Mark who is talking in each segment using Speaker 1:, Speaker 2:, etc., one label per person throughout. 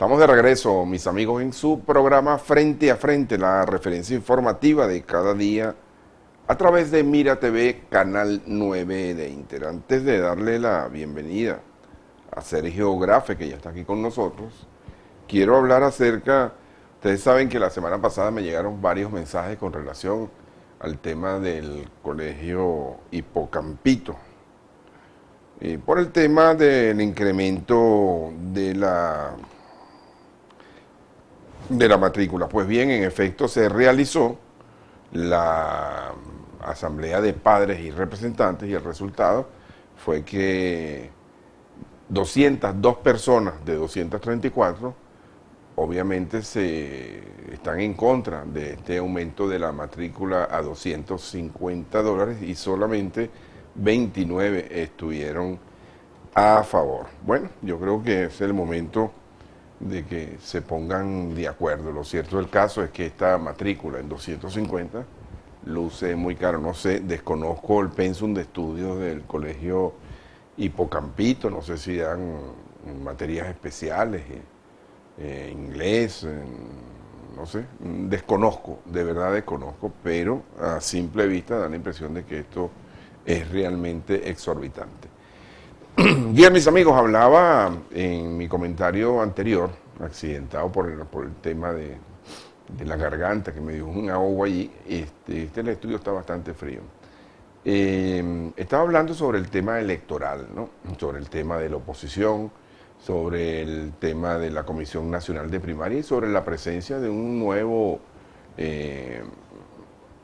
Speaker 1: Estamos de regreso, mis amigos, en su programa Frente a Frente, la referencia informativa de cada día a través de Mira TV, Canal 9 de Inter. Antes de darle la bienvenida a Sergio Grafe, que ya está aquí con nosotros, quiero hablar acerca, ustedes saben que la semana pasada me llegaron varios mensajes con relación al tema del colegio Hipocampito, por el tema del incremento de la matrícula. Pues bien, en efecto se realizó la asamblea de padres y representantes y el resultado fue que 202 personas de 234 obviamente se están en contra de este aumento de la matrícula a $250 y solamente 29 estuvieron a favor. Bueno, yo creo que es el momento de que se pongan de acuerdo. Lo cierto del caso es que esta matrícula en 250 luce muy caro. No sé, desconozco el pensum de estudios del colegio Hipocampito, no sé si dan materias especiales, inglés, no sé, desconozco, de verdad desconozco, pero a simple vista da la impresión de que esto es realmente exorbitante. Bien, mis amigos, hablaba en mi comentario anterior, accidentado por el tema de la garganta, que me dio un ahogo allí. El estudio está bastante frío. Estaba hablando sobre el tema electoral, ¿no? Sobre el tema de la oposición, sobre el tema de la Comisión Nacional de Primaria y sobre la presencia de un nuevo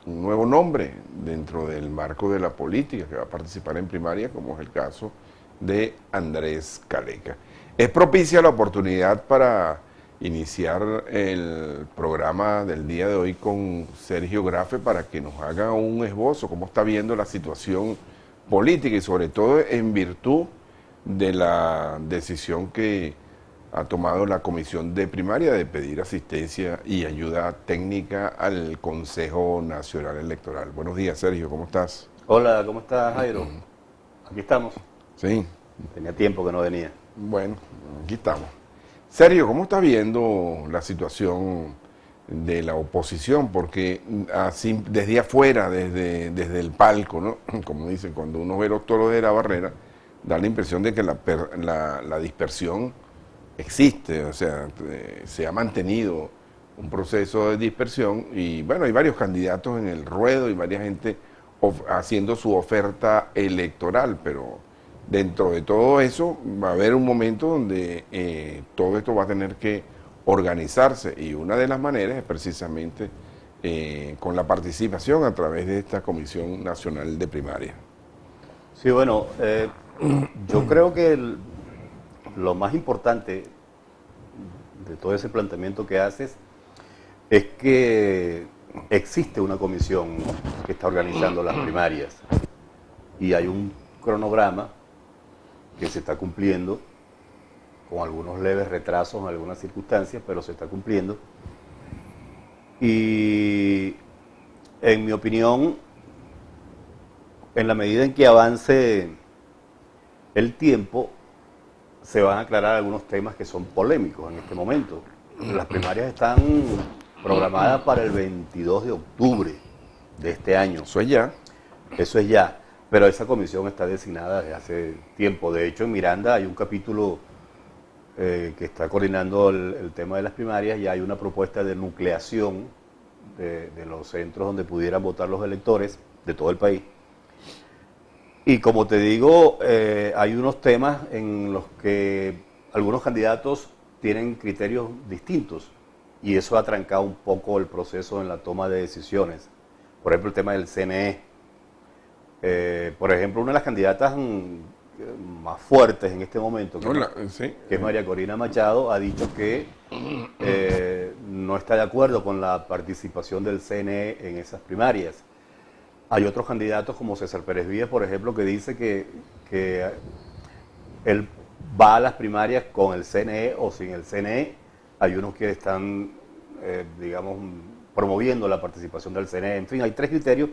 Speaker 1: nombre dentro del marco de la política que va a participar en primaria, como es el caso de Andrés Caleca. Es propicia la oportunidad para iniciar el programa del día de hoy con Sergio Grafe para que nos haga un esbozo, cómo está viendo la situación política y sobre todo en virtud de la decisión que ha tomado la Comisión de Primaria de pedir asistencia y ayuda técnica al Consejo Nacional Electoral. Buenos días, Sergio, ¿cómo estás?
Speaker 2: Hola, ¿cómo estás, Jairo? Aquí estamos.
Speaker 1: Sí.
Speaker 2: Tenía tiempo que no venía.
Speaker 1: Bueno, aquí estamos. Sergio, ¿cómo estás viendo la situación de la oposición? Porque así, desde afuera, desde el palco, ¿no? Como dicen, cuando uno ve los toros de la barrera, da la impresión de que la dispersión existe, o sea, se ha mantenido un proceso de dispersión y bueno, hay varios candidatos en el ruedo y varias gente haciendo su oferta electoral, pero dentro de todo eso va a haber un momento donde todo esto va a tener que organizarse y una de las maneras es precisamente con la participación a través de esta Comisión Nacional de Primaria.
Speaker 2: Sí, bueno, yo creo que lo más importante de todo ese planteamiento que haces es que existe una comisión que está organizando las primarias y hay un cronograma que se está cumpliendo con algunos leves retrasos en algunas circunstancias, pero se está cumpliendo. Y en mi opinión, en la medida en que avance el tiempo, se van a aclarar algunos temas que son polémicos en este momento. Las primarias están programadas para el 22 de octubre de este año.
Speaker 1: Eso es ya.
Speaker 2: Eso es ya. Pero esa comisión está designada desde hace tiempo. De hecho, en Miranda hay un capítulo que está coordinando el tema de las primarias y hay una propuesta de nucleación de los centros donde pudieran votar los electores de todo el país. Y como te digo, hay unos temas en los que algunos candidatos tienen criterios distintos y eso ha trancado un poco el proceso en la toma de decisiones. Por ejemplo, el tema del CNE. Por ejemplo, una de las candidatas más fuertes en este momento, que es María Corina Machado, ha dicho que no está de acuerdo con la participación del CNE en esas primarias. Hay otros candidatos como César Pérez Vías, por ejemplo, que dice que él va a las primarias con el CNE o sin el CNE. Hay unos que están, digamos, promoviendo la participación del CNE. En fin, hay tres criterios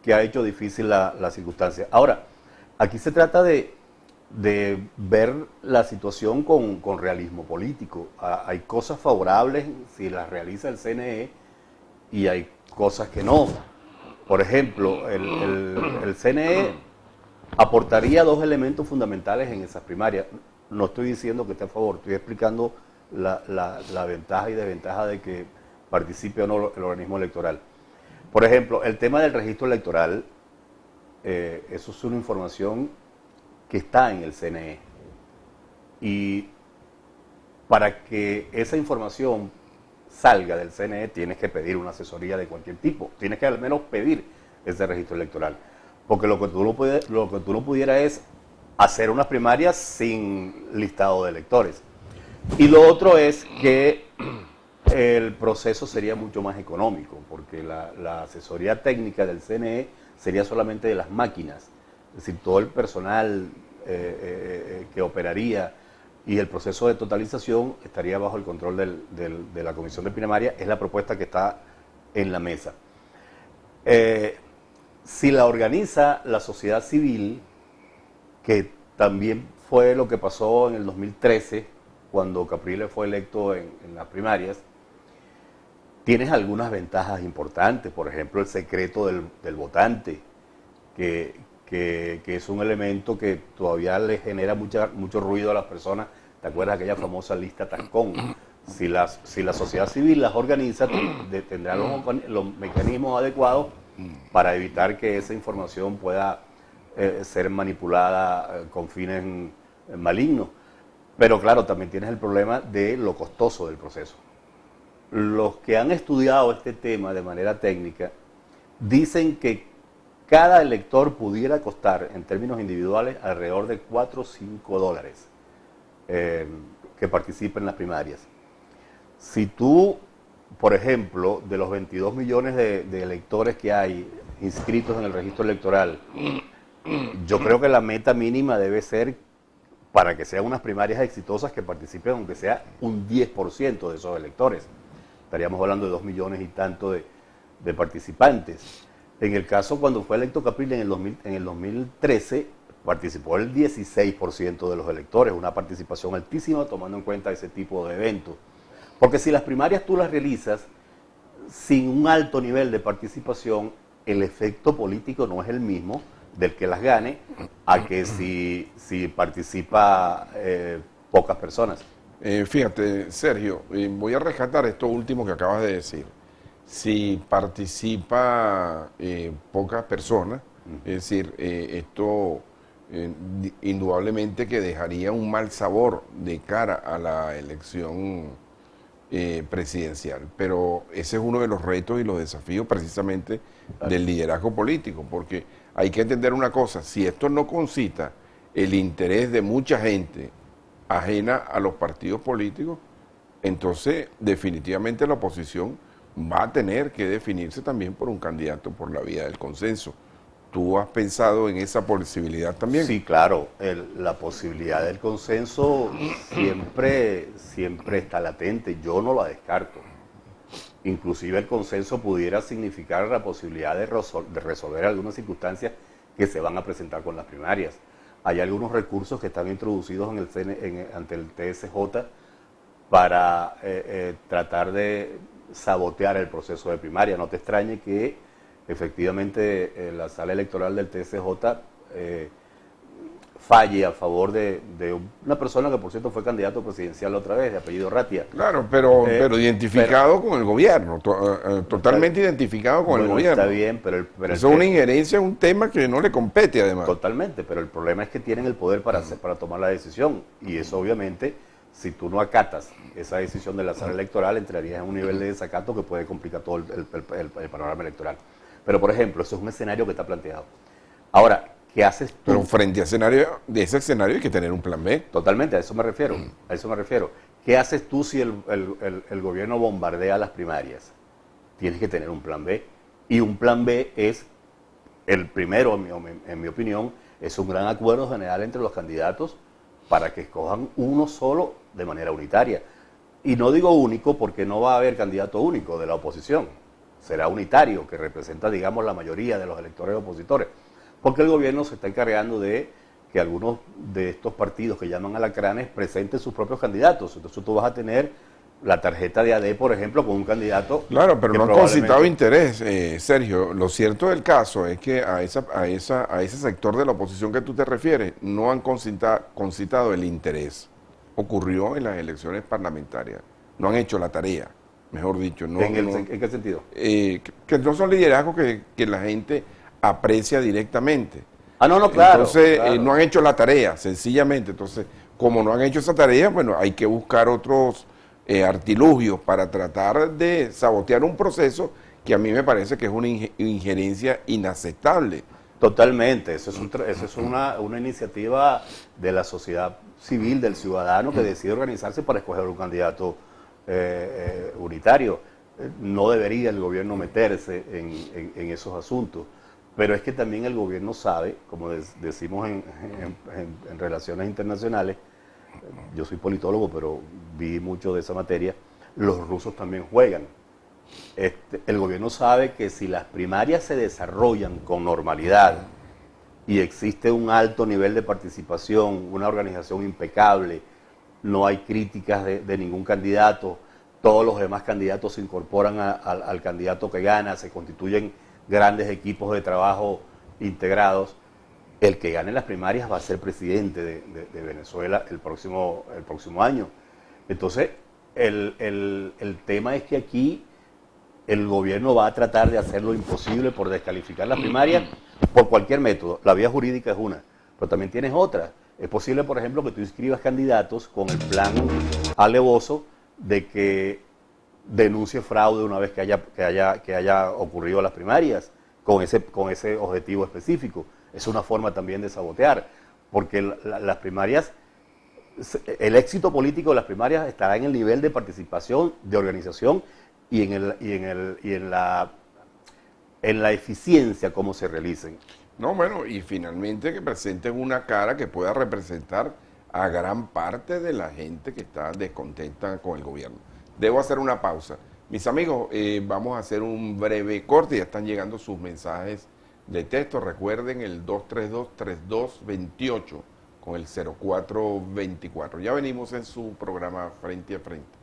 Speaker 2: que ha hecho difícil la circunstancia. Ahora, aquí se trata de de ver la situación con realismo político. Hay cosas favorables si las realiza el CNE y hay cosas que no. Por ejemplo, el CNE aportaría dos elementos fundamentales en esas primarias. No estoy diciendo que esté a favor, estoy explicando la ventaja y desventaja de que participe o no el organismo electoral. Por ejemplo, el tema del registro electoral, eso es una información que está en el CNE. Y para que esa información salga del CNE tienes que pedir una asesoría de cualquier tipo, tienes que al menos pedir ese registro electoral. Porque lo que tú no pudieras es hacer unas primarias sin listado de electores. Y lo otro es que el proceso sería mucho más económico, porque la asesoría técnica del CNE sería solamente de las máquinas, es decir, todo el personal que operaría y el proceso de totalización estaría bajo el control de la Comisión de Primaria, es la propuesta que está en la mesa. Si la organiza la sociedad civil, que también fue lo que pasó en el 2013, cuando Capriles fue electo en las primarias, tienes algunas ventajas importantes, por ejemplo el secreto del votante, que es un elemento que todavía le genera mucho ruido a las personas. ¿Te acuerdas de aquella famosa lista Tancón? Si la sociedad civil las organiza, tendrá los mecanismos adecuados para evitar que esa información pueda ser manipulada con fines malignos. Pero claro, también tienes el problema de lo costoso del proceso. Los que han estudiado este tema de manera técnica dicen que cada elector pudiera costar, en términos individuales, alrededor de 4 o 5 dólares que participen en las primarias. Si tú, por ejemplo, de los 22 millones de electores que hay inscritos en el registro electoral, yo creo que la meta mínima debe ser, para que sean unas primarias exitosas, que participen aunque sea un 10% de esos electores. Estaríamos hablando de 2 millones y tanto de participantes. En el caso cuando fue electo Capriles en el 2013, participó el 16% de los electores, una participación altísima tomando en cuenta ese tipo de eventos. Porque si las primarias tú las realizas sin un alto nivel de participación, el efecto político no es el mismo del que las gane a que si participa pocas personas.
Speaker 1: Fíjate, Sergio, voy a rescatar esto último que acabas de decir. Si participa pocas personas, es decir, esto indudablemente que dejaría un mal sabor de cara a la elección presidencial. Pero ese es uno de los retos y los desafíos precisamente del liderazgo político, porque hay que entender una cosa: si esto no concita el interés de mucha gente ajena a los partidos políticos, entonces definitivamente la oposición va a tener que definirse también por un candidato por la vía del consenso. ¿Tú has pensado en esa posibilidad también?
Speaker 2: Sí, claro, la posibilidad del consenso siempre está latente, yo no la descarto. Inclusive el consenso pudiera significar la posibilidad de resolver algunas circunstancias que se van a presentar con las primarias. Hay algunos recursos que están introducidos ante el TSJ para tratar de sabotear el proceso de primaria. No te extrañe que efectivamente la sala electoral del TSJ falle a favor de una persona que, por cierto, fue candidato presidencial otra vez, de apellido Ratia.
Speaker 1: Claro, pero identificado con el gobierno, totalmente identificado con el gobierno.
Speaker 2: Está bien, pero
Speaker 1: eso es una injerencia, un tema que no le compete además.
Speaker 2: Totalmente, pero el problema es que tienen el poder para tomar la decisión, y eso obviamente, si tú no acatas esa decisión de la sala electoral, entrarías en un nivel de desacato que puede complicar todo el panorama electoral. Pero, por ejemplo, eso es un escenario que está planteado. Ahora, ¿qué haces tú?
Speaker 1: Pero frente a ese escenario hay que tener un plan B.
Speaker 2: Totalmente, a eso me refiero. ¿Qué haces tú si el gobierno bombardea las primarias? Tienes que tener un plan B. Y un plan B es, el primero, en mi opinión, es un gran acuerdo general entre los candidatos para que escojan uno solo de manera unitaria. Y no digo único porque no va a haber candidato único de la oposición. Será unitario, que representa, digamos, la mayoría de los electores opositores. Porque el gobierno se está encargando de que algunos de estos partidos que llaman alacranes presenten sus propios candidatos. Entonces tú vas a tener la tarjeta de AD, por ejemplo, con un candidato.
Speaker 1: Claro, pero
Speaker 2: que
Speaker 1: no han concitado interés, Sergio. Lo cierto del caso es que a ese sector de la oposición que tú te refieres no han concitado el interés. Ocurrió en las elecciones parlamentarias. No han hecho la tarea, mejor dicho. No,
Speaker 2: ¿En qué sentido?
Speaker 1: Que no son liderazgos que la gente aprecia directamente.
Speaker 2: No, claro.
Speaker 1: Entonces,
Speaker 2: claro.
Speaker 1: no han hecho la tarea, sencillamente. Entonces, como no han hecho esa tarea, bueno, hay que buscar otros artilugios para tratar de sabotear un proceso que a mí me parece que es una injerencia inaceptable.
Speaker 2: Totalmente, eso es una iniciativa de la sociedad civil, del ciudadano que decide organizarse para escoger un candidato unitario. No debería el gobierno meterse en esos asuntos, pero es que también el gobierno sabe, como decimos en relaciones internacionales, yo soy politólogo, pero vi mucho de esa materia, los rusos también juegan. El gobierno sabe que si las primarias se desarrollan con normalidad y existe un alto nivel de participación, una organización impecable, no hay críticas de ningún candidato, todos los demás candidatos se incorporan al candidato que gana, se constituyen grandes equipos de trabajo integrados, el que gane las primarias va a ser presidente de Venezuela el próximo año. Entonces, el tema es que aquí el gobierno va a tratar de hacer lo imposible por descalificar las primarias por cualquier método. La vía jurídica es una, pero también tienes otra. Es posible, por ejemplo, que tú inscribas candidatos con el plan alevoso de que denuncie fraude una vez que haya ocurrido las primarias, con ese objetivo específico. Es una forma también de sabotear, porque las primarias, el éxito político de las primarias estará en el nivel de participación, de organización y en la eficiencia como se realicen.
Speaker 1: No, bueno, y finalmente que presenten una cara que pueda representar a gran parte de la gente que está descontenta con el gobierno. Debo hacer una pausa. Mis amigos, vamos a hacer un breve corte, ya están llegando sus mensajes de texto. Recuerden el 232-3228 con el 0424. Ya venimos en su programa Frente a Frente.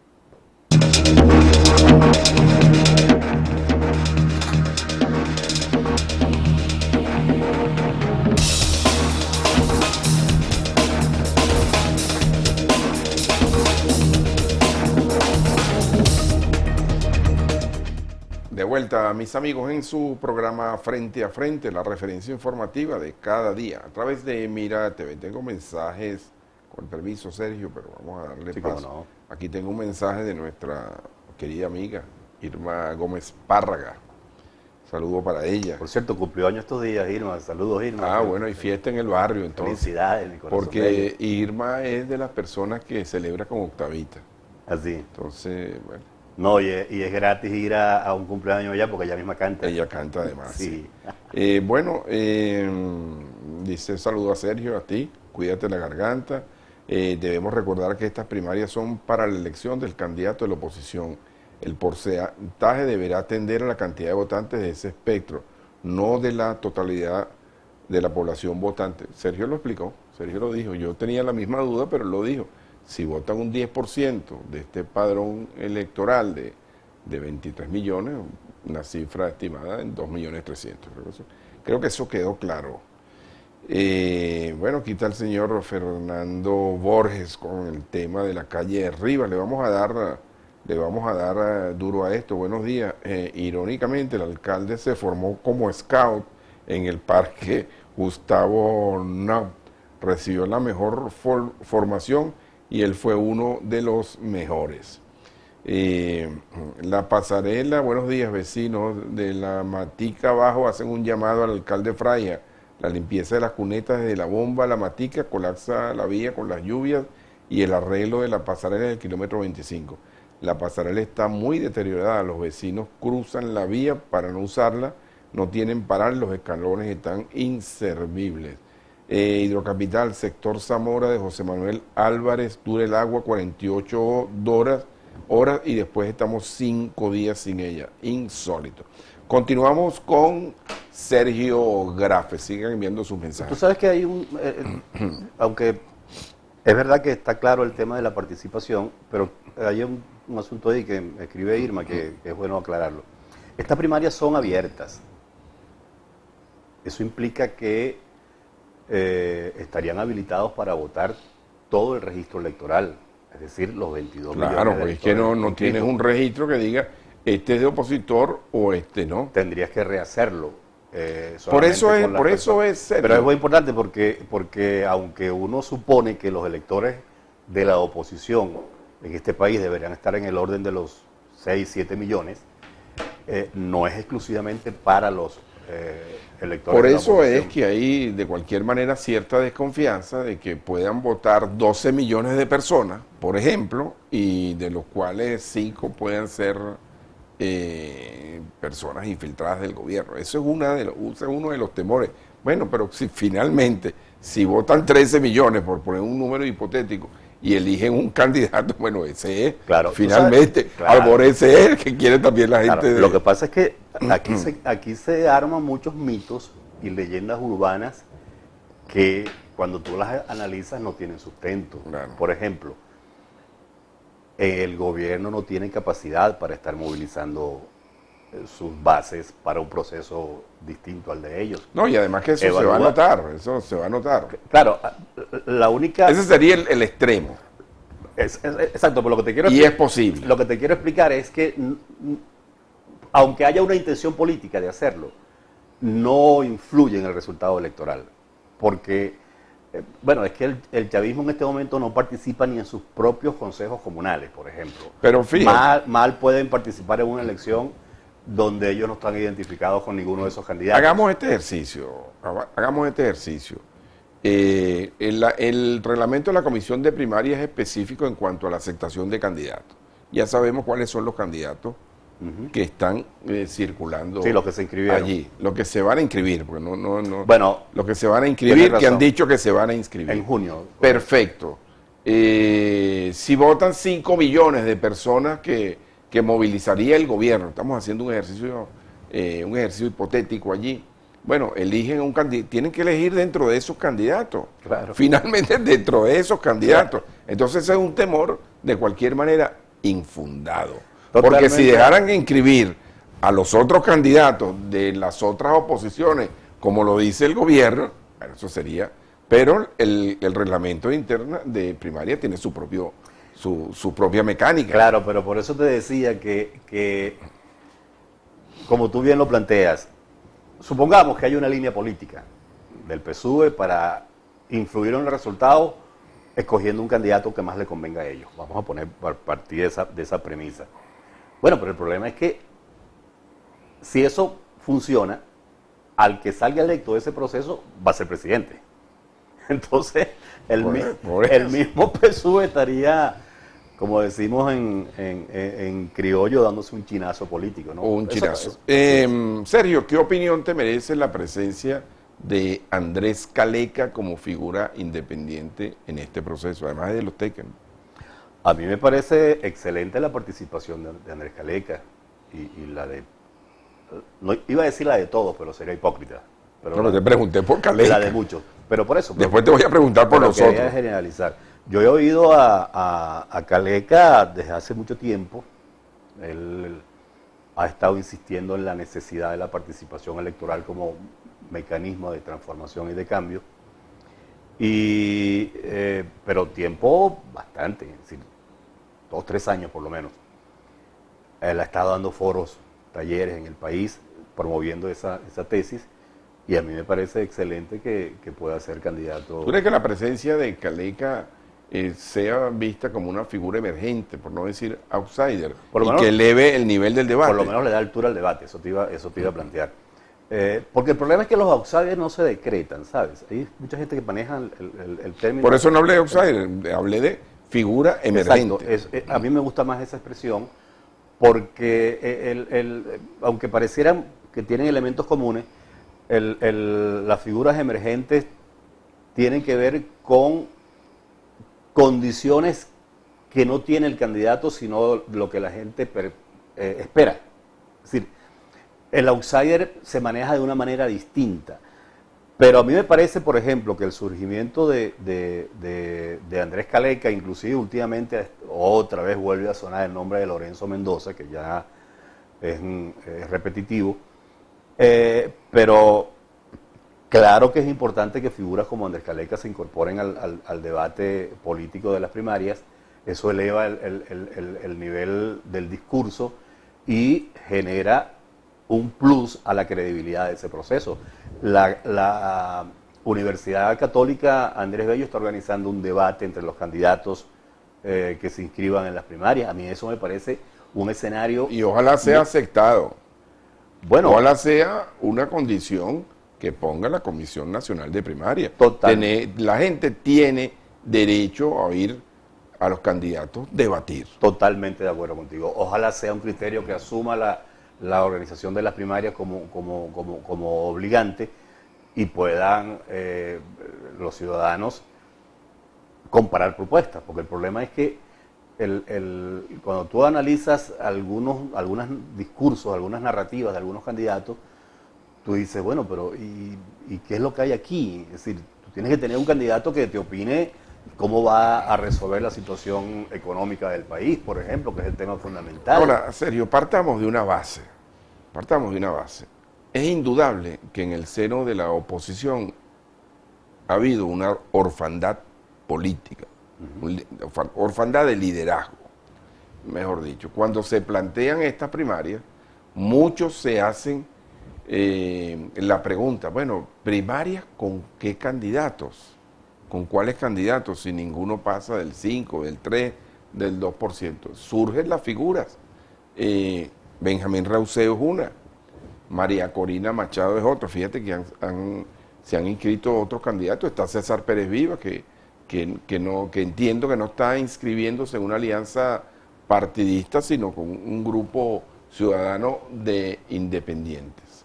Speaker 1: De vuelta, mis amigos, en su programa Frente a Frente, la referencia informativa de cada día, a través de Mira TV. Tengo mensajes, con permiso, Sergio, pero vamos a darle paso.
Speaker 2: No.
Speaker 1: Aquí tengo un mensaje de nuestra querida amiga, Irma Gómez Párraga. Saludo para ella.
Speaker 2: Por cierto, cumplió años estos días, Irma. Saludos, Irma.
Speaker 1: Bueno, y fiesta en el barrio, entonces.
Speaker 2: Felicidades, mi corazón.
Speaker 1: Porque Irma es de las personas que celebra con octavita.
Speaker 2: Así.
Speaker 1: Entonces, bueno.
Speaker 2: No, y es gratis ir a un cumpleaños allá porque ella misma canta.
Speaker 1: Ella canta además.
Speaker 2: Sí.
Speaker 1: Dice saludo a Sergio, a ti, cuídate la garganta. Debemos recordar que estas primarias son para la elección del candidato de la oposición. El porcentaje deberá atender a la cantidad de votantes de ese espectro, no de la totalidad de la población votante. Sergio lo explicó, Sergio lo dijo. Yo tenía la misma duda, pero lo dijo. Si votan un 10% de este padrón electoral de 23 millones, una cifra estimada en 2.300.000. Creo que eso quedó claro. Aquí está el señor Fernando Borges con el tema de la calle de Rivas. Le vamos a dar duro a esto. Buenos días. Irónicamente, el alcalde se formó como scout en el parque Gustavo Naut. Recibió la mejor formación y él fue uno de los mejores. La pasarela, buenos días vecinos de la Matica abajo, hacen un llamado al alcalde Fraia. La limpieza de las cunetas desde la bomba a la Matica colapsa la vía con las lluvias y el arreglo de la pasarela del kilómetro 25. La pasarela está muy deteriorada, los vecinos cruzan la vía para no usarla, no tienen parar, los escalones están inservibles. Hidrocapital, sector Zamora de José Manuel Álvarez, dura el agua 48 horas y después estamos 5 días sin ella. Insólito. Continuamos con Sergio Grafe. Sigan enviando sus
Speaker 2: Tú
Speaker 1: mensajes.
Speaker 2: sabes que hay aunque es verdad que está claro el tema de la participación, pero hay un asunto ahí que me escribe Irma que es bueno aclararlo. Estas primarias son abiertas. Eso implica que estarían habilitados para votar todo el registro electoral, es decir, los 22 millones
Speaker 1: Claro,
Speaker 2: de
Speaker 1: porque es que no
Speaker 2: electores
Speaker 1: tienes
Speaker 2: inscritos.
Speaker 1: un registro que diga este es de opositor o este no.
Speaker 2: Tendrías que rehacerlo.
Speaker 1: Por eso
Speaker 2: solamente
Speaker 1: es,
Speaker 2: con las
Speaker 1: por eso
Speaker 2: personas.
Speaker 1: es serio.
Speaker 2: Pero es muy importante porque aunque uno supone que los electores de la oposición en este país deberían estar en el orden de los 6, 7 millones, no es exclusivamente para los electores
Speaker 1: Por
Speaker 2: de la
Speaker 1: eso
Speaker 2: oposición.
Speaker 1: es que hay de cualquier manera cierta desconfianza de que puedan votar 12 millones de personas, por ejemplo, y de los cuales 5 puedan ser personas infiltradas del gobierno. Eso es ese es uno de los temores. Bueno, pero si finalmente, si votan 13 millones, por poner un número hipotético, y eligen un candidato, bueno, ese es,
Speaker 2: Claro, tú
Speaker 1: finalmente,
Speaker 2: sabes, claro.
Speaker 1: a lo mejor ese es el que quiere también la
Speaker 2: Claro,
Speaker 1: gente de...
Speaker 2: lo que pasa es que aquí se arman muchos mitos y leyendas urbanas que cuando tú las analizas no tienen sustento.
Speaker 1: Claro.
Speaker 2: Por ejemplo, el gobierno no tiene capacidad para estar movilizando sus bases para un proceso distinto al de ellos.
Speaker 1: No, y además que eso se va a
Speaker 2: Evalúa.
Speaker 1: notar, eso se va a notar.
Speaker 2: Claro, la única...
Speaker 1: Ese sería el extremo,
Speaker 2: exacto, pero lo que te quiero
Speaker 1: y es posible.
Speaker 2: Lo que te quiero explicar es que, aunque haya una intención política de hacerlo, no influye en el resultado electoral. Porque, bueno, es que el chavismo en este momento no participa ni en sus propios consejos comunales, por ejemplo.
Speaker 1: Pero fíjate,
Speaker 2: Mal pueden participar en una elección donde ellos no están identificados con ninguno de esos candidatos.
Speaker 1: hagamos este ejercicio. El reglamento de la comisión de primaria es específico en cuanto a la aceptación de candidatos. Ya sabemos cuáles son los candidatos que están circulando
Speaker 2: Sí, los que se inscribieron.
Speaker 1: allí, los que se van a inscribir, porque no,
Speaker 2: Bueno,
Speaker 1: los que se van a inscribir,
Speaker 2: tienes
Speaker 1: que han
Speaker 2: razón.
Speaker 1: dicho que se van a inscribir.
Speaker 2: En junio.
Speaker 1: Perfecto. Si votan 5 millones de personas que movilizaría el gobierno, estamos haciendo un ejercicio hipotético allí. Bueno, eligen un candidato, tienen que elegir dentro de esos candidatos.
Speaker 2: Claro.
Speaker 1: Finalmente dentro de esos candidatos. Entonces ese es un temor de cualquier manera infundado. Porque
Speaker 2: Totalmente.
Speaker 1: si dejaran inscribir a los otros candidatos de las otras oposiciones, como lo dice el gobierno, bueno, eso sería... Pero el reglamento interno de primaria tiene su propia mecánica.
Speaker 2: Claro, pero por eso te decía que, como tú bien lo planteas, supongamos que hay una línea política del PSUV para influir en el resultado escogiendo un candidato que más le convenga a ellos. Vamos a partir de esa premisa. Bueno, pero el problema es que si eso funciona, al que salga electo de ese proceso va a ser presidente. Entonces, el mismo PSUV estaría, como decimos en criollo, dándose un chinazo político, ¿no?
Speaker 1: Un
Speaker 2: Eso-
Speaker 1: chinazo.
Speaker 2: eso-
Speaker 1: Sergio, ¿qué opinión te merece la presencia de Andrés Caleca como figura independiente en este proceso, además de los Tekken?
Speaker 2: A mí me parece excelente la participación de Andrés Caleca y la de... No, iba a decir la de todos, pero sería hipócrita. Pero
Speaker 1: No, te pregunté por Caleca.
Speaker 2: La de muchos. Pero por eso.
Speaker 1: Después te voy a preguntar por
Speaker 2: pero
Speaker 1: los
Speaker 2: quería
Speaker 1: otros.
Speaker 2: generalizar. Yo he oído a Caleca desde hace mucho tiempo. Él ha estado insistiendo en la necesidad de la participación electoral como mecanismo de transformación y de cambio. Pero tiempo bastante, es decir, 2, 3 años por lo menos. Él ha estado dando foros, talleres en el país, promoviendo esa tesis. Y a mí me parece excelente que pueda ser candidato.
Speaker 1: ¿Tú crees que la presencia de Caleca sea vista como una figura emergente, por no decir outsider,
Speaker 2: Por lo
Speaker 1: y
Speaker 2: menos-
Speaker 1: que eleve el nivel del debate?
Speaker 2: Por lo menos le da altura al debate, eso te iba a plantear. Porque el problema es que los outsiders no se decretan, ¿sabes? Hay mucha gente que maneja el término.
Speaker 1: Por eso no hablé de outsider, hablé de figura emergente.
Speaker 2: Exacto, a mí me gusta más esa expresión porque aunque parecieran que tienen elementos comunes, las figuras emergentes tienen que ver con condiciones que no tiene el candidato, sino lo que la gente espera. Es decir, el outsider se maneja de una manera distinta. Pero a mí me parece, por ejemplo, que el surgimiento de Andrés Caleca, inclusive últimamente otra vez vuelve a sonar el nombre de Lorenzo Mendoza, que ya es repetitivo, pero claro que es importante que figuras como Andrés Caleca se incorporen al debate político de las primarias. Eso eleva el nivel del discurso y genera un plus a la credibilidad de ese proceso. La Universidad Católica Andrés Bello está organizando un debate entre los candidatos que se inscriban en las primarias. A mí eso me parece un escenario...
Speaker 1: Y ojalá sea aceptado.
Speaker 2: Bueno,
Speaker 1: ojalá sea una condición que ponga la Comisión Nacional de Primaria.
Speaker 2: Total.
Speaker 1: La gente tiene derecho a oír a los candidatos debatir.
Speaker 2: Totalmente de acuerdo contigo. Ojalá sea un criterio que asuma la organización de las primarias como obligante y puedan los ciudadanos comparar propuestas, porque el problema es que cuando tú analizas algunos discursos, algunas narrativas de algunos candidatos, tú dices, bueno, pero ¿y qué es lo que hay aquí? Es decir, tú tienes que tener un candidato que te opine cómo va a resolver la situación económica del país, por ejemplo, que es el tema fundamental.
Speaker 1: Ahora, Sergio, partamos de una base. Es indudable que en el seno de la oposición ha habido una orfandad política, orfandad de liderazgo, mejor dicho. Cuando se plantean estas primarias, muchos se hacen la pregunta, bueno, ¿primarias con qué candidatos? ¿Con cuáles candidatos? Si ninguno pasa del 5, del 3, del 2%. Surgen las figuras. Benjamín Rauseo es una, María Corina Machado es otra. Fíjate que se han inscrito otros candidatos. Está César Pérez Viva, que entiendo que no está inscribiéndose en una alianza partidista, sino con un grupo ciudadano de independientes.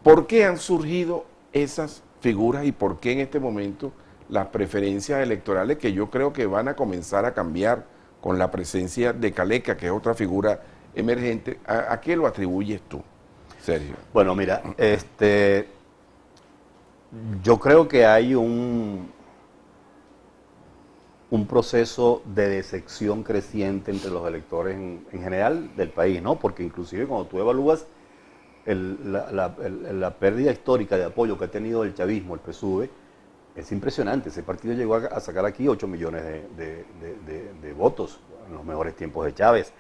Speaker 1: ¿Por qué han surgido esas figuras y por qué en este momento las preferencias electorales, que yo creo que van a comenzar a cambiar con la presencia de Caleca, que es otra figura emergente? ¿A qué lo atribuyes tú, Sergio?
Speaker 2: Bueno, mira, yo creo que hay un proceso de decepción creciente entre los electores en general del país, ¿no? Porque inclusive cuando tú evalúas la pérdida histórica de apoyo que ha tenido el chavismo, el PSUV, es impresionante. Ese partido llegó a sacar aquí 8 millones de votos en los mejores tiempos de Chávez.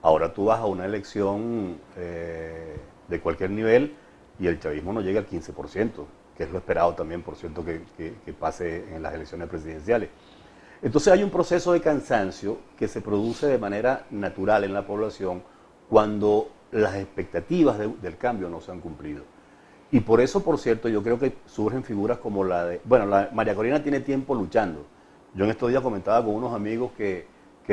Speaker 2: Ahora tú vas a una elección de cualquier nivel y el chavismo no llega al 15%, que es lo esperado también, por cierto, que pase en las elecciones presidenciales. Entonces hay un proceso de cansancio que se produce de manera natural en la población cuando las expectativas del cambio no se han cumplido. Y por eso, por cierto, yo creo que surgen figuras como la de... Bueno, María Corina tiene tiempo luchando. Yo en estos días comentaba con unos amigos que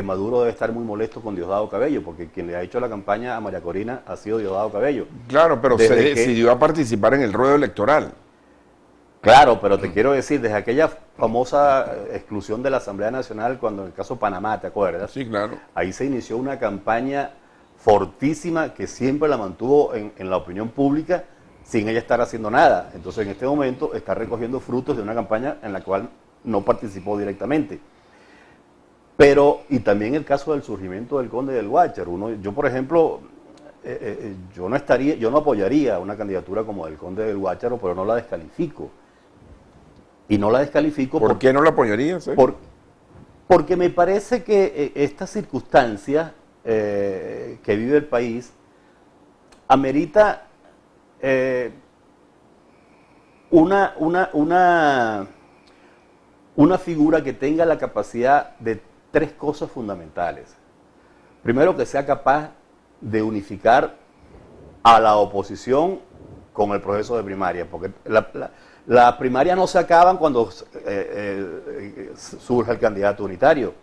Speaker 2: Maduro debe estar muy molesto con Diosdado Cabello, porque quien le ha hecho la campaña a María Corina ha sido Diosdado Cabello.
Speaker 1: Claro, pero se decidió a participar en el ruedo electoral.
Speaker 2: Claro, pero te quiero decir, desde aquella famosa exclusión de la Asamblea Nacional, cuando en el caso Panamá, ¿te acuerdas?
Speaker 1: Sí, claro.
Speaker 2: Ahí se inició una campaña fortísima que siempre la mantuvo en la opinión pública sin ella estar haciendo nada. Entonces, en este momento está recogiendo frutos de una campaña en la cual no participó directamente. Pero, y también el caso del surgimiento del Conde del Guácharo. Yo, por ejemplo, yo no apoyaría una candidatura como del Conde del Guácharo, pero no la descalifico. Y no la descalifico
Speaker 1: ¿Por qué no la apoyarías?
Speaker 2: Porque me parece que esta circunstancia que vive el país amerita una figura que tenga la capacidad de tres cosas fundamentales. Primero, que sea capaz de unificar a la oposición con el proceso de primaria, porque las primarias no se acaban cuando surge el candidato unitario.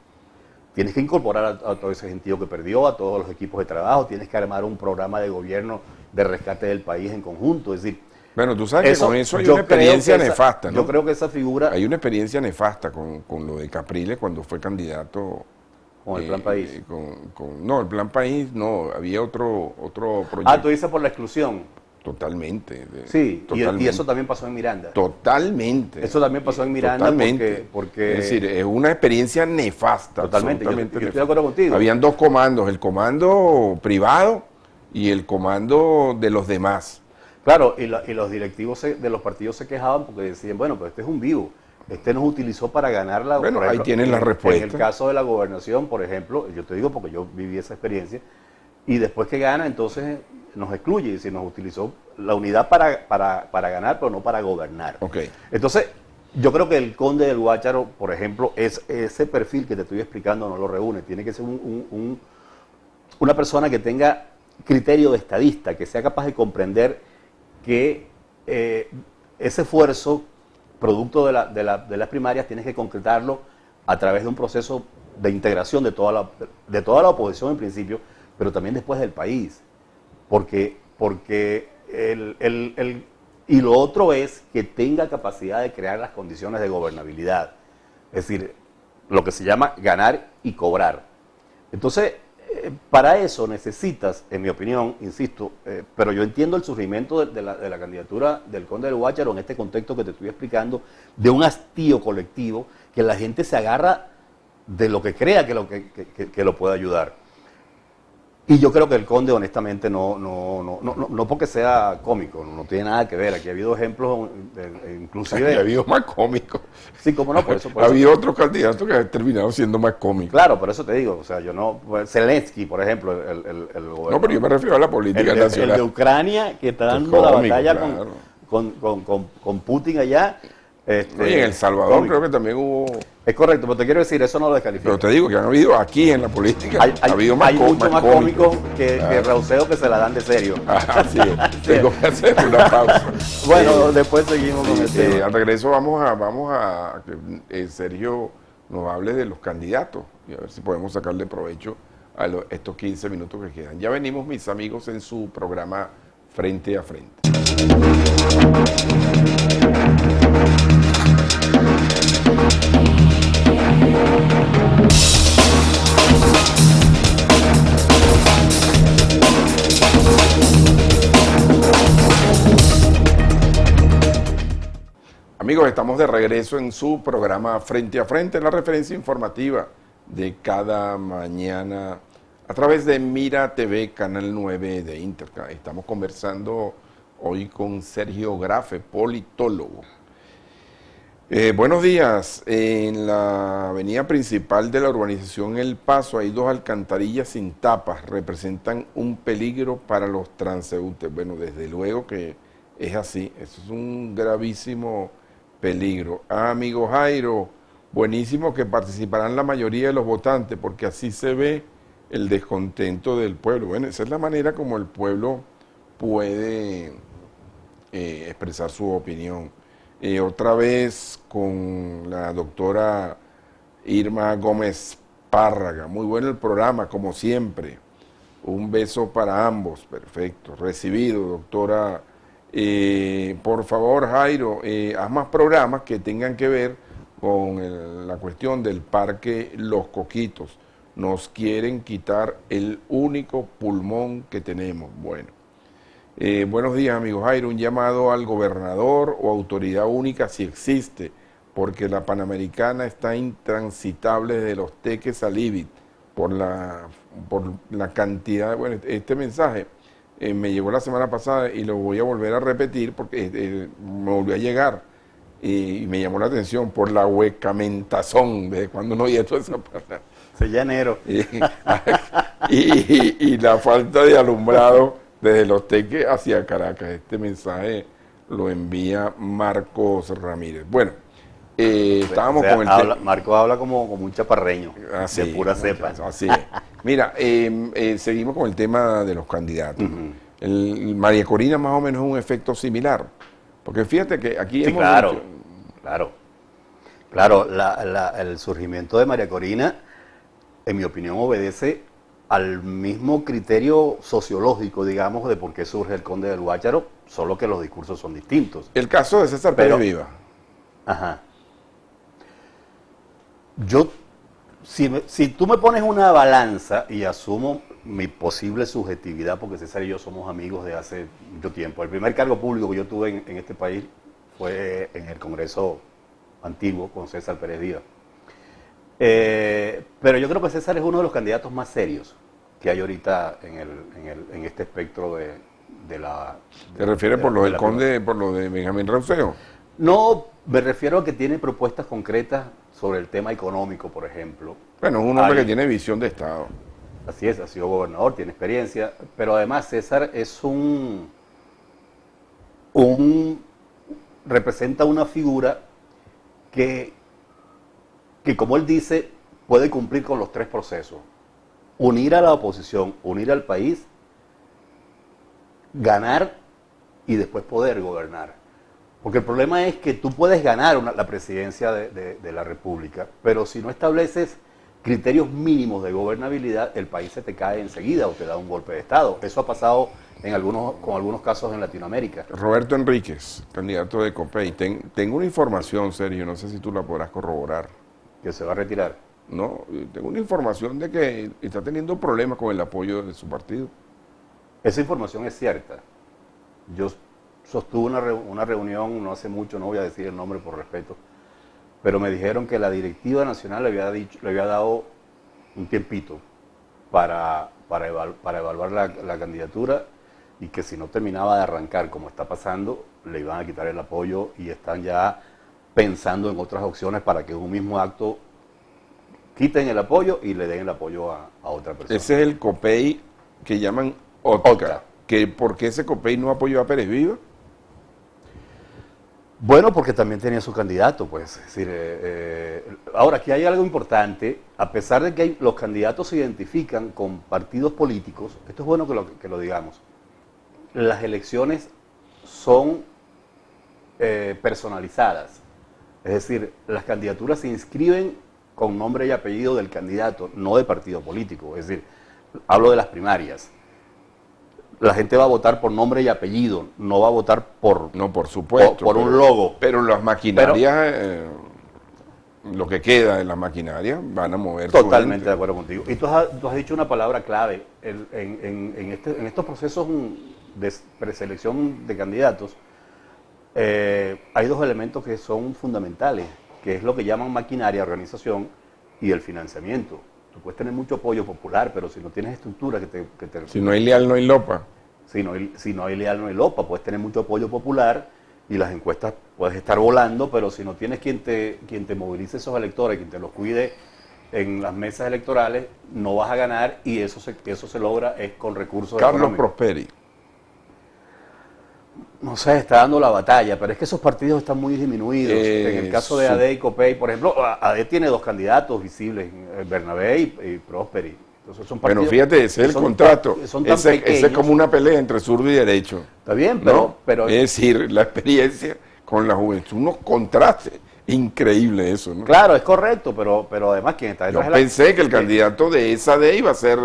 Speaker 2: Tienes que incorporar a todo ese gentío que perdió, a todos los equipos de trabajo, tienes que armar un programa de gobierno de rescate del país en conjunto. Es decir,
Speaker 1: bueno, tú sabes que con eso hay una experiencia nefasta, ¿no?
Speaker 2: Yo creo que esa figura...
Speaker 1: Hay una experiencia nefasta con lo de Capriles cuando fue candidato
Speaker 2: con el Plan País.
Speaker 1: No, el Plan País no, había otro proyecto.
Speaker 2: Ah, tú dices por la exclusión.
Speaker 1: Totalmente.
Speaker 2: Sí,
Speaker 1: totalmente.
Speaker 2: y eso también pasó en Miranda.
Speaker 1: Totalmente.
Speaker 2: Eso también pasó en Miranda porque...
Speaker 1: Es decir, es una experiencia nefasta.
Speaker 2: Totalmente, yo estoy de acuerdo contigo.
Speaker 1: Habían dos comandos, el comando privado y el comando de los demás.
Speaker 2: Claro, y los directivos de los partidos se quejaban porque decían, bueno, pues este es un vivo. Este nos utilizó para ganar la...
Speaker 1: Bueno,
Speaker 2: ejemplo,
Speaker 1: ahí tienes la respuesta.
Speaker 2: En el caso de la gobernación, por ejemplo, yo te digo porque yo viví esa experiencia, y después que gana, entonces nos excluye, y decir, nos utilizó la unidad para ganar, pero no para gobernar.
Speaker 1: Okay.
Speaker 2: Entonces, yo creo que el conde del Guácharo, por ejemplo, ese perfil que te estoy explicando no lo reúne. Tiene que ser una persona que tenga criterio de estadista, que sea capaz de comprender que ese esfuerzo, producto de las primarias, tienes que concretarlo a través de un proceso de integración de toda la oposición en principio, pero también después del país. Porque y lo otro es que tenga capacidad de crear las condiciones de gobernabilidad. Es decir, lo que se llama ganar y cobrar. Entonces, para eso necesitas, en mi opinión, insisto, pero yo entiendo el surgimiento de la candidatura del conde del Guácharo en este contexto que te estoy explicando, de un hastío colectivo, que la gente se agarra de lo que crea que lo puede ayudar. Y yo creo que el conde, honestamente, no porque sea cómico, no tiene nada que ver. Aquí ha habido ejemplos, inclusive...
Speaker 1: Aquí ha habido más cómicos.
Speaker 2: Sí, cómo no, por eso.
Speaker 1: Ha habido otros candidatos que han terminado siendo más cómicos.
Speaker 2: Claro, por eso te digo, o sea, yo no... Zelensky, por ejemplo, el gobernador.
Speaker 1: No, pero yo me refiero a la política nacional.
Speaker 2: El de Ucrania, que está dando la batalla con Putin allá.
Speaker 1: Y en El Salvador creo que también hubo...
Speaker 2: Es correcto, pero te quiero decir, eso no lo descalifica.
Speaker 1: Pero te digo que han habido aquí en la política, ha habido más
Speaker 2: mucho más cómicos que Rauseo, que se la dan de serio.
Speaker 1: Así es. Tengo que hacer una pausa.
Speaker 2: Bueno, después seguimos con el tema.
Speaker 1: Al regreso vamos a que Sergio nos hable de los candidatos y a ver si podemos sacarle provecho a estos 15 minutos que quedan. Ya venimos, mis amigos, en su programa Frente a Frente. Amigos, estamos de regreso en su programa Frente a Frente, la referencia informativa de cada mañana a través de Mira TV, Canal 9 de Interca. Estamos conversando hoy con Sergio Grafe, politólogo. Buenos días. En la avenida principal de la urbanización El Paso hay dos alcantarillas sin tapas. Representan un peligro para los transeúntes. Bueno, desde luego que es así. Eso es un gravísimo peligro. Amigo Jairo, buenísimo que participarán la mayoría de los votantes, porque así se ve el descontento del pueblo. Bueno, esa es la manera como el pueblo puede expresar su opinión. Otra vez con la doctora Irma Gómez Párraga. Muy bueno el programa, como siempre. Un beso para ambos. Perfecto. Recibido, doctora. Por favor, Jairo, haz más programas que tengan que ver con la cuestión del parque Los Coquitos. Nos quieren quitar el único pulmón que tenemos. Bueno. Buenos días, amigo Jairo. Un llamado al gobernador o autoridad única, si existe, porque la Panamericana está intransitable desde Los Teques a Líbit por la cantidad. Bueno, este mensaje me llegó la semana pasada y lo voy a volver a repetir porque me volvió a llegar y me llamó la atención por la huecamentazón, desde cuando no oía toda esa palabra.
Speaker 2: Se llanero.
Speaker 1: Y la falta de alumbrado desde Los Teques hacia Caracas. Este mensaje lo envía Marcos Ramírez. Bueno, estábamos con el tema.
Speaker 2: Marcos habla como un chaparreño, de pura cepa.
Speaker 1: Así es. Mira, seguimos con el tema de los candidatos. El María Corina más o menos es un efecto similar. Porque fíjate que aquí
Speaker 2: sí,
Speaker 1: hemos
Speaker 2: Claro, el surgimiento de María Corina, en mi opinión, obedece al mismo criterio sociológico, digamos, de por qué surge el Conde del Guácharo, solo que los discursos son distintos.
Speaker 1: El caso de César Pérez Viva.
Speaker 2: Ajá. Yo si tú me pones una balanza y asumo mi posible subjetividad, porque César y yo somos amigos de hace mucho tiempo. El primer cargo público que yo tuve en este país fue en el Congreso antiguo con César Pérez Díaz. Pero yo creo que César es uno de los candidatos más serios que hay ahorita en este espectro de la...
Speaker 1: ¿Te refieres por lo del Conde, por lo de Benjamín Rauseo?
Speaker 2: No, me refiero a que tiene propuestas concretas sobre el tema económico, por ejemplo.
Speaker 1: Bueno, es un hombre que tiene visión de Estado.
Speaker 2: Así es, ha sido gobernador, tiene experiencia, pero además César es representa una figura que como él dice, puede cumplir con los tres procesos. Unir a la oposición, unir al país, ganar y después poder gobernar. Porque el problema es que tú puedes ganar la presidencia de la República, pero si no estableces criterios mínimos de gobernabilidad, el país se te cae enseguida o te da un golpe de Estado. Eso ha pasado con algunos casos en Latinoamérica.
Speaker 1: Roberto Enríquez, candidato de COPEI. Tengo una información, Sergio, no sé si tú la podrás corroborar.
Speaker 2: ¿Que se va a retirar?
Speaker 1: No, tengo una información de que está teniendo problemas con el apoyo de su partido.
Speaker 2: Esa información es cierta. Yo sostuve una reunión no hace mucho, no voy a decir el nombre por respeto, pero me dijeron que la directiva nacional le había dado un tiempito para evaluar la candidatura y que si no terminaba de arrancar como está pasando, le iban a quitar el apoyo y están ya pensando en otras opciones para que en un mismo acto quiten el apoyo y le den el apoyo a otra persona.
Speaker 1: Ese es el COPEI que llaman OTCA. ¿Por qué ese COPEI no apoyó a Pérez Viva?
Speaker 2: Bueno, porque también tenía su candidato, pues. Es decir, ahora, aquí hay algo importante. A pesar de que los candidatos se identifican con partidos políticos, esto es bueno que lo digamos, las elecciones son personalizadas. Es decir, las candidaturas se inscriben con nombre y apellido del candidato, no de partido político. Es decir, hablo de las primarias. La gente va a votar por nombre y apellido, no va a votar por...
Speaker 1: No, por supuesto.
Speaker 2: Por un logo.
Speaker 1: Pero las maquinarias, lo que queda en las maquinarias, van a mover.
Speaker 2: Totalmente de acuerdo contigo. Y tú has dicho una palabra clave. En estos procesos de preselección de candidatos, hay dos elementos que son fundamentales, que es lo que llaman maquinaria, organización y el financiamiento. Tú puedes tener mucho apoyo popular, pero si no tienes estructura que te
Speaker 1: si no hay leal, no hay lopa.
Speaker 2: Si no hay leal, no hay lopa. Puedes tener mucho apoyo popular y las encuestas puedes estar volando, pero si no tienes quien te movilice esos electores, quien te los cuide en las mesas electorales, no vas a ganar y eso se logra es con recursos
Speaker 1: Carlos
Speaker 2: económicos.
Speaker 1: Prosperi.
Speaker 2: No sé, está dando la batalla, pero es que esos partidos están muy disminuidos. En el caso de AD y COPEI, por ejemplo, AD tiene dos candidatos visibles, Bernabé y Prosperi. Entonces son partidos,
Speaker 1: bueno, fíjate, ese es el contrato. Ese es como una pelea entre zurdo y derecho.
Speaker 2: Está bien, pero...
Speaker 1: Es decir, la experiencia con la juventud, unos contrastes. Increíble eso, ¿no?
Speaker 2: Claro, es correcto, pero además quien está detrás...
Speaker 1: Yo pensé que el candidato de esa D iba a ser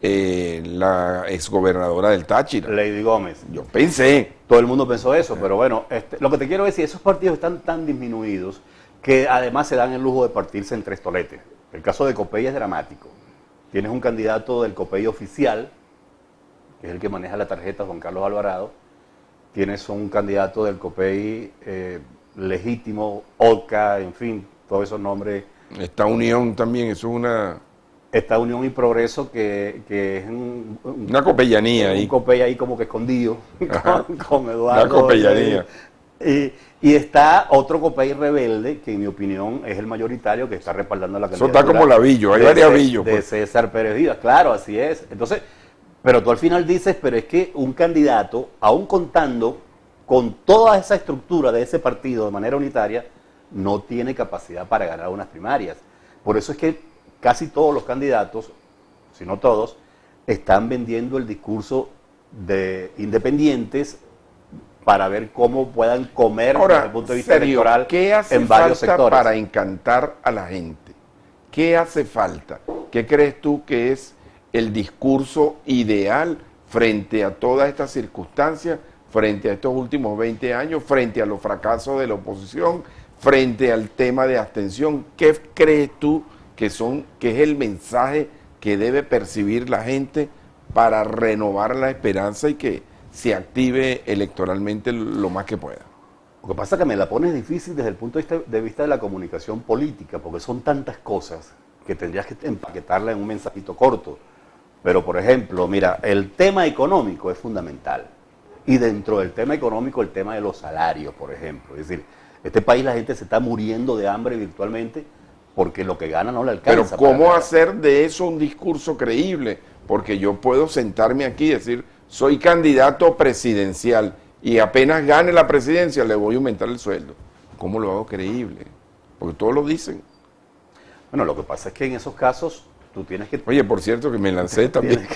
Speaker 1: la exgobernadora del Táchira.
Speaker 2: Lady Gómez.
Speaker 1: Yo pensé.
Speaker 2: Todo el mundo pensó eso, pero bueno, lo que te quiero decir, esos partidos están tan disminuidos que además se dan el lujo de partirse en tres toletes. El caso de COPEI es dramático. Tienes un candidato del COPEI oficial, que es el que maneja la tarjeta, Juan Carlos Alvarado. Tienes un candidato del COPEI legítimo, OTCA, en fin, todos esos nombres.
Speaker 1: Esta unión también, eso es una...
Speaker 2: Esta Unión y Progreso que es
Speaker 1: una copellanía ahí.
Speaker 2: Un COPEI ahí como que escondido con Eduardo.
Speaker 1: Una copellanía.
Speaker 2: Y está otro COPEI rebelde, que en mi opinión es el mayoritario, que está respaldando la candidatura.
Speaker 1: Eso está como la Villo, hay varias Villos.
Speaker 2: De César Pérez Díaz, claro, así es. Entonces, pero tú al final dices, pero es que un candidato, aún contando con toda esa estructura de ese partido de manera unitaria, no tiene capacidad para ganar unas primarias. Por eso es que casi todos los candidatos, si no todos, están vendiendo el discurso de independientes para ver cómo puedan comer
Speaker 1: ahora,
Speaker 2: desde el punto de vista electoral
Speaker 1: ¿qué hace
Speaker 2: en varios
Speaker 1: falta
Speaker 2: sectores?
Speaker 1: Para encantar a la gente? ¿Qué hace falta? ¿Qué crees tú que es el discurso ideal frente a todas estas circunstancias, frente a estos últimos 20 años, frente a los fracasos de la oposición, frente al tema de abstención? ¿Qué crees tú que es el mensaje que debe percibir la gente para renovar la esperanza y que se active electoralmente lo más que pueda.
Speaker 2: Lo que pasa es que me la pones difícil desde el punto de vista de la comunicación política, porque son tantas cosas que tendrías que empaquetarla en un mensajito corto. Pero, por ejemplo, mira, el tema económico es fundamental. Y dentro del tema económico, el tema de los salarios, por ejemplo. Es decir, este país la gente se está muriendo de hambre virtualmente porque lo que gana no le alcanza.
Speaker 1: Pero ¿cómo hacer de eso un discurso creíble? Porque yo puedo sentarme aquí y decir, soy candidato presidencial y apenas gane la presidencia le voy a aumentar el sueldo. ¿Cómo lo hago creíble? Porque todos lo dicen.
Speaker 2: Bueno, lo que pasa es que en esos casos tú tienes que...
Speaker 1: Oye, por cierto, que me lancé también.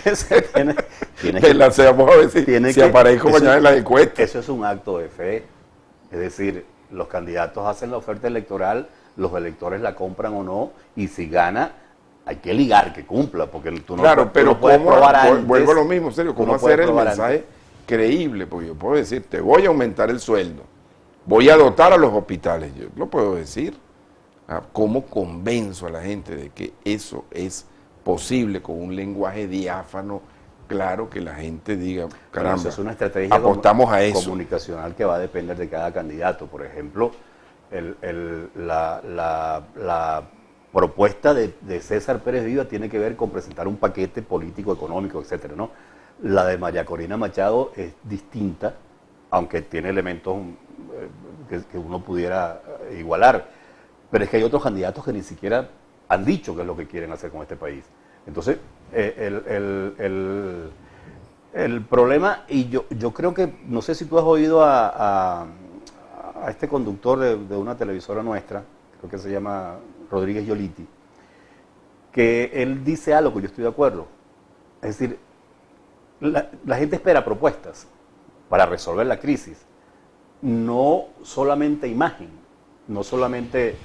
Speaker 2: Me
Speaker 1: lancé, vamos a ver si aparezco mañana en las encuestas.
Speaker 2: Eso es un acto de fe. Es decir, los candidatos hacen la oferta electoral, los electores la compran o no, y si gana, hay que ligar que cumpla, porque tú no,
Speaker 1: claro, pero
Speaker 2: puedes probar antes.
Speaker 1: Vuelvo a lo mismo, serio, ¿cómo hacer el mensaje creíble? Porque yo puedo decir, te voy a aumentar el sueldo, voy a dotar a los hospitales, yo lo puedo decir. ¿Cómo convenzo a la gente de que eso es posible con un lenguaje diáfano, claro, que la gente diga, caramba,
Speaker 2: eso es una estrategia
Speaker 1: apostamos a eso,
Speaker 2: comunicacional que va a depender de cada candidato? Por ejemplo, la propuesta de César Pérez Viva tiene que ver con presentar un paquete político, económico, etcétera, ¿no? La de María Corina Machado es distinta, aunque tiene elementos que uno pudiera igualar. Pero es que hay otros candidatos que ni siquiera han dicho qué es lo que quieren hacer con este país. Entonces, el problema, y yo creo que, no sé si tú has oído a este conductor de una televisora nuestra, creo que se llama Rodríguez Yoliti, que él dice algo que yo estoy de acuerdo. Es decir, la gente espera propuestas para resolver la crisis, no solamente imagen, no solamente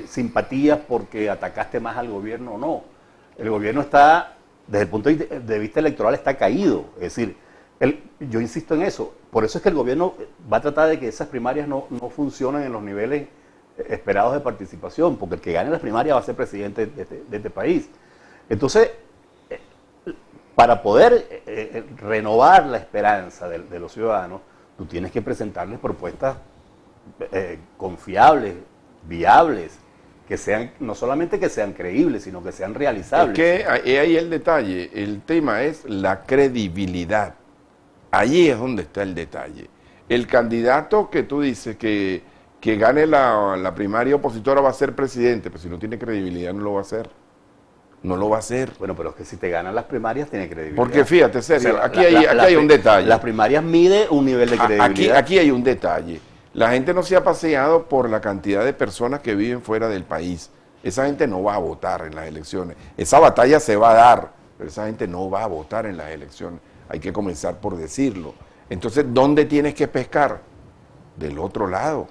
Speaker 2: simpatías porque atacaste más al gobierno o no. El gobierno está, desde el punto de vista electoral, está caído. Es decir, yo insisto en eso. Por eso es que el gobierno va a tratar de que esas primarias no funcionen en los niveles esperados de participación, porque el que gane las primarias va a ser presidente de este país. Entonces, para poder renovar la esperanza de los ciudadanos, tú tienes que presentarles propuestas confiables, viables, que sean, no solamente que sean creíbles, sino que sean realizables.
Speaker 1: Es que ahí el detalle, el tema es la credibilidad. Allí es donde está el detalle. El candidato que tú dices que gane la primaria opositora va a ser presidente, pero si no tiene credibilidad no lo va a hacer. No lo va a hacer.
Speaker 2: Bueno, pero es que si te ganan las primarias tiene credibilidad.
Speaker 1: Porque fíjate, serio, o sea, aquí hay un detalle.
Speaker 2: Las primarias mide un nivel de credibilidad.
Speaker 1: Aquí hay un detalle. La gente no se ha paseado por la cantidad de personas que viven fuera del país. Esa gente no va a votar en las elecciones. Esa batalla se va a dar, pero esa gente no va a votar en las elecciones. Hay que comenzar por decirlo. Entonces, ¿dónde tienes que pescar? Del otro lado.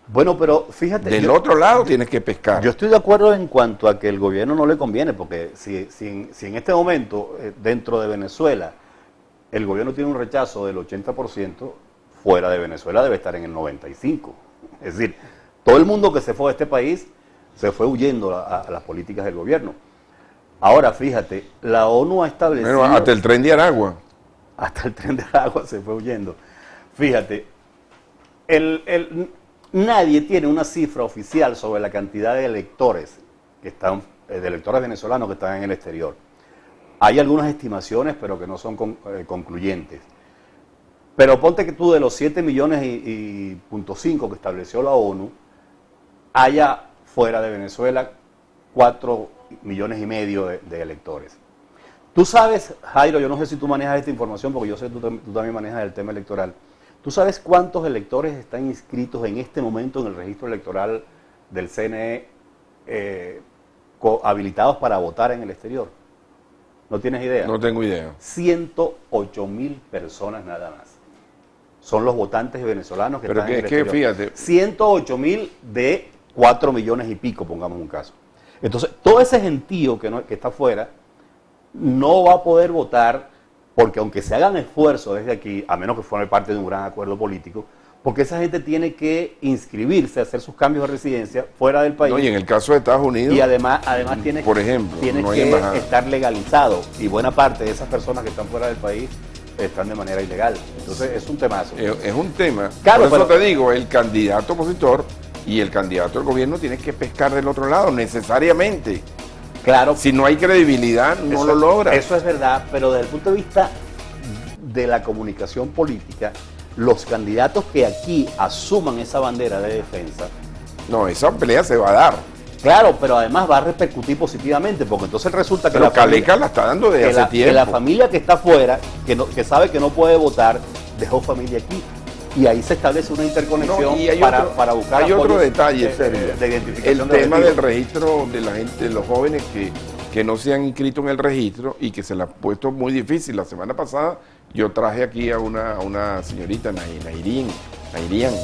Speaker 2: Bueno, pero fíjate...
Speaker 1: Del otro lado tienes que pescar.
Speaker 2: Yo estoy de acuerdo en cuanto a que el gobierno no le conviene, porque si en este momento, dentro de Venezuela, el gobierno tiene un rechazo del 80%, fuera de Venezuela debe estar en el 95%. Es decir, todo el mundo que se fue de este país se fue huyendo a las políticas del gobierno. Ahora, fíjate, la ONU ha establecido...
Speaker 1: Bueno, hasta el tren de Aragua.
Speaker 2: Hasta el tren de Aragua se fue huyendo. Fíjate, nadie tiene una cifra oficial sobre la cantidad de electores que están, de electores venezolanos que están en el exterior. Hay algunas estimaciones, pero que no son concluyentes. Pero ponte que tú de los 7 millones y .5 que estableció la ONU, haya fuera de Venezuela 4 millones y medio de electores. Tú sabes, Jairo, yo no sé si tú manejas esta información, porque yo sé que tú también manejas el tema electoral. ¿Tú sabes cuántos electores están inscritos en este momento en el registro electoral del CNE habilitados para votar en el exterior? ¿No tienes idea?
Speaker 1: No tengo idea.
Speaker 2: 108,000 personas nada más. Son los votantes venezolanos que están en el exterior.
Speaker 1: Pero fíjate.
Speaker 2: 108,000 de 4 millones y pico, pongamos un caso. Entonces, todo ese gentío que está afuera no va a poder votar, porque aunque se hagan esfuerzos desde aquí, a menos que forme parte de un gran acuerdo político, porque esa gente tiene que inscribirse, hacer sus cambios de residencia fuera del país.
Speaker 1: No, y en el caso de Estados Unidos,
Speaker 2: y además tiene,
Speaker 1: por ejemplo,
Speaker 2: tiene
Speaker 1: no hay
Speaker 2: que
Speaker 1: embajada.
Speaker 2: estar legalizado, y buena parte de esas personas que están fuera del país están de manera ilegal. Entonces es un temazo.
Speaker 1: Es un tema.
Speaker 2: Claro,
Speaker 1: por eso
Speaker 2: pero
Speaker 1: te digo, el candidato opositor y el candidato del gobierno tienen que pescar del otro lado, necesariamente.
Speaker 2: Claro,
Speaker 1: Si no hay credibilidad, no
Speaker 2: eso,
Speaker 1: lo logra.
Speaker 2: Eso es verdad, pero desde el punto de vista de la comunicación política, los candidatos que aquí asuman esa bandera de defensa,
Speaker 1: No, esa pelea se va a dar.
Speaker 2: claro, pero además va a repercutir positivamente, porque entonces resulta que
Speaker 1: Pero Caleca la está dando desde hace tiempo.
Speaker 2: que la familia que está afuera, que sabe que no puede votar, dejó familia aquí. Y ahí se establece una interconexión
Speaker 1: No, y hay
Speaker 2: para buscar
Speaker 1: hay otro
Speaker 2: apoyos
Speaker 1: detalle,
Speaker 2: de
Speaker 1: Sergio.
Speaker 2: identificación
Speaker 1: El
Speaker 2: de
Speaker 1: tema
Speaker 2: objetivos.
Speaker 1: del registro de la gente, de los jóvenes que no se han inscrito en el registro y que se le ha puesto muy difícil. La semana pasada yo traje aquí a una señorita, Nairian.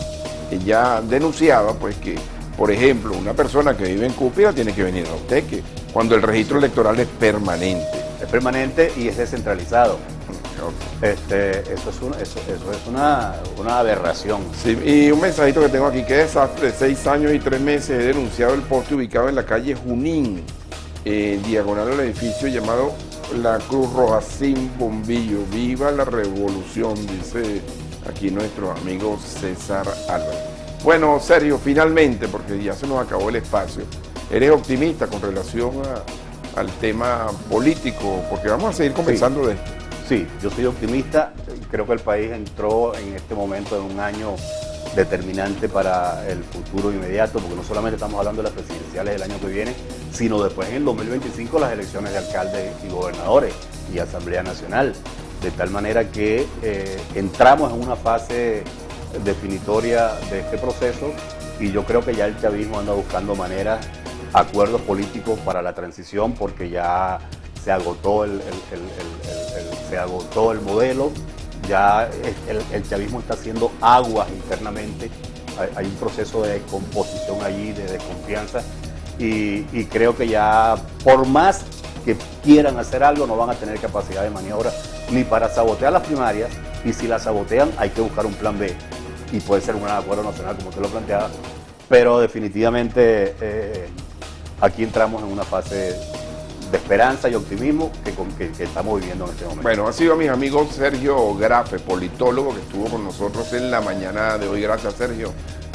Speaker 1: Ella denunciaba pues que, por ejemplo, una persona que vive en Cúpira tiene que venir a Oteque, cuando el registro electoral es permanente.
Speaker 2: Es permanente y es descentralizado. Eso es una aberración.
Speaker 1: Sí, y un mensajito que tengo aquí, que desastre, 6 años y 3 meses he denunciado el poste ubicado en la calle Junín, diagonal al edificio llamado La Cruz Roja, sin bombillo. Viva la revolución, dice aquí nuestro amigo César Álvarez. Bueno, Sergio, finalmente, porque ya se nos acabó el espacio, ¿eres optimista con relación al tema político? Porque vamos a seguir conversando de esto.
Speaker 2: Sí, yo soy optimista. Creo que el país entró en este momento en un año determinante para el futuro inmediato, porque no solamente estamos hablando de las presidenciales del año que viene, sino después en el 2025 las elecciones de alcaldes y gobernadores y Asamblea Nacional. De tal manera que entramos en una fase definitoria de este proceso y yo creo que ya el chavismo anda buscando maneras, acuerdos políticos para la transición, porque ya se agotó se agotó el modelo, ya el chavismo está haciendo aguas internamente, hay un proceso de descomposición allí, de desconfianza, y creo que ya por más que quieran hacer algo no van a tener capacidad de maniobra ni para sabotear las primarias, y si las sabotean hay que buscar un plan B, y puede ser un gran acuerdo nacional como usted lo planteaba, pero definitivamente aquí entramos en una fase de esperanza y optimismo que estamos viviendo en este momento.
Speaker 1: Bueno, ha sido mi amigo Sergio Grafe, politólogo, que estuvo con nosotros en la mañana de hoy. Gracias, Sergio,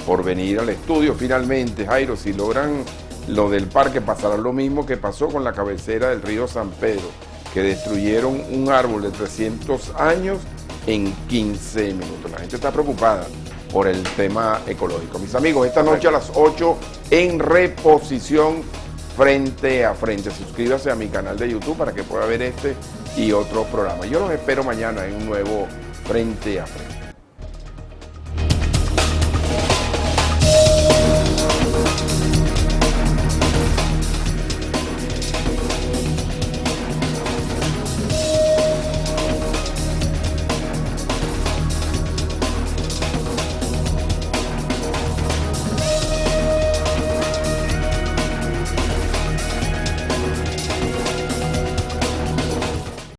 Speaker 1: por venir al estudio. Finalmente, Jairo, si logran lo del parque, pasará lo mismo que pasó con la cabecera del río San Pedro, que destruyeron un árbol de 300 años en 15 minutos. La gente está preocupada por el tema ecológico. Mis amigos, esta noche a las 8 en Reposición Frente a Frente. Suscríbase a mi canal de YouTube para que pueda ver este y otros programas. Yo los espero mañana en un nuevo Frente a Frente.